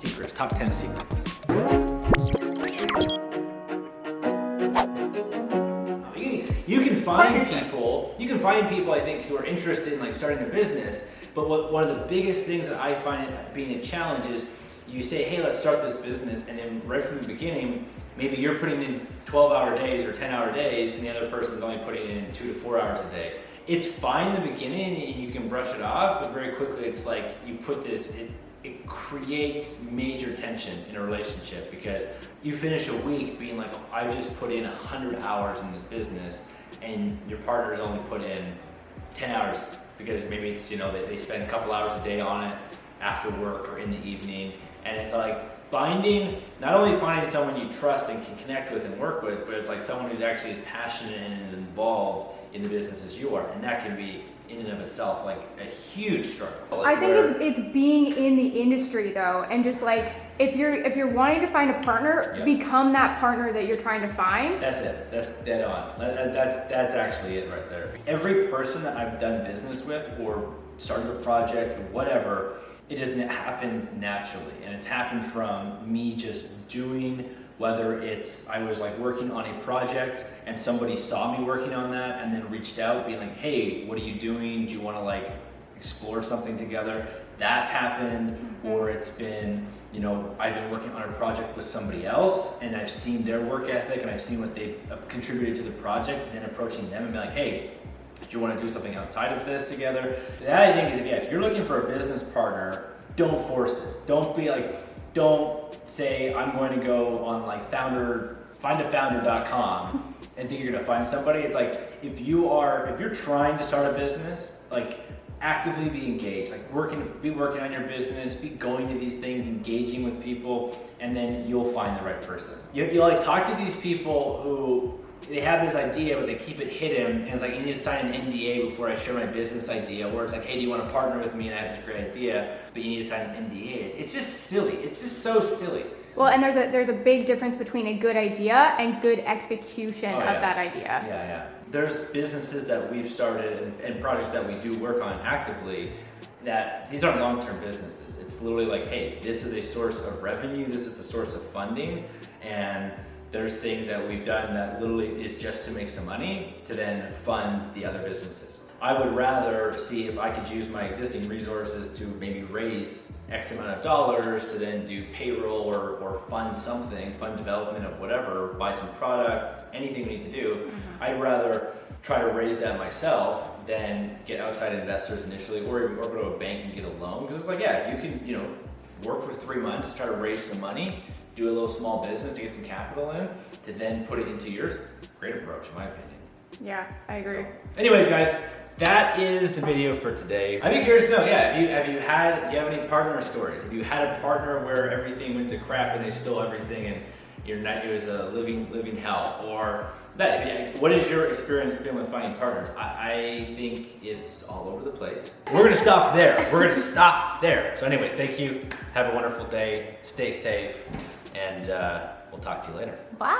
secrets, top 10 secrets. You can find people, I think, who are interested in like starting a business, but one of the biggest things that I find being a challenge is you say, hey, let's start this business, and then right from the beginning, maybe you're putting in 12-hour days or 10-hour days, and the other person's only putting in 2 to 4 hours a day. It's fine in the beginning, and you can brush it off, but very quickly it's like you put this, it creates major tension in a relationship because you finish a week being like, I've just put in 100 hours in this business, and your partner's only put in 10 hours because maybe it's, you know, they spend a couple hours a day on it after work or in the evening. And it's like not only finding someone you trust and can connect with and work with, but it's like someone who's actually as passionate and involved in the business as you are. And that can be in and of itself like a huge struggle. I think it's being in the industry though, and just like if you're wanting to find a partner, become that partner that you're trying to find. That's it. That's dead on. That's actually it right there. Every person that I've done business with or started a project or whatever, it doesn't happen naturally, and it's happened from me just doing. Whether it's I was like working on a project and somebody saw me working on that and then reached out being like, hey, what are you doing? Do you want to like explore something together? That's happened. Or it's been, you know, I've been working on a project with somebody else and I've seen their work ethic and I've seen what they've contributed to the project, and then approaching them and being like, hey, do you want to do something outside of this together? That I think is, if you're looking for a business partner, don't force it. Don't say I'm going to go on like findafounder.com and think you're gonna find somebody. It's like if you're trying to start a business, like actively be engaged, like be working on your business, be going to these things, engaging with people, and then you'll find the right person. You like talk to these people who they have this idea, but they keep it hidden, and it's like, you need to sign an NDA before I share my business idea, or it's like, hey, do you want to partner with me, and I have this great idea, but you need to sign an NDA. It's just silly. It's just so silly. Well, and there's a big difference between a good idea and good execution of that idea. Yeah. There's businesses that we've started and projects that we do work on actively that these aren't long-term businesses. It's literally like, hey, this is a source of revenue, this is a source of funding, and there's things that we've done that literally is just to make some money to then fund the other businesses. I would rather see if I could use my existing resources to maybe raise X amount of dollars to then do payroll or fund something, fund development of whatever, buy some product, anything we need to do. I'd rather try to raise that myself than get outside investors initially or go to a bank and get a loan. Because it's like, if you can, work for 3 months, try to raise some money, do a little small business to get some capital in, to then put it into yours, great approach in my opinion. Yeah, I agree. So, anyways, guys, that is the video for today. I'd be curious to know, do you have any partner stories? Have you had a partner where everything went to crap and they stole everything and it was a living hell? Or what has your experience been with finding partners? I think it's all over the place. We're gonna stop there. So anyways, thank you. Have a wonderful day. Stay safe. And we'll talk to you later. Bye.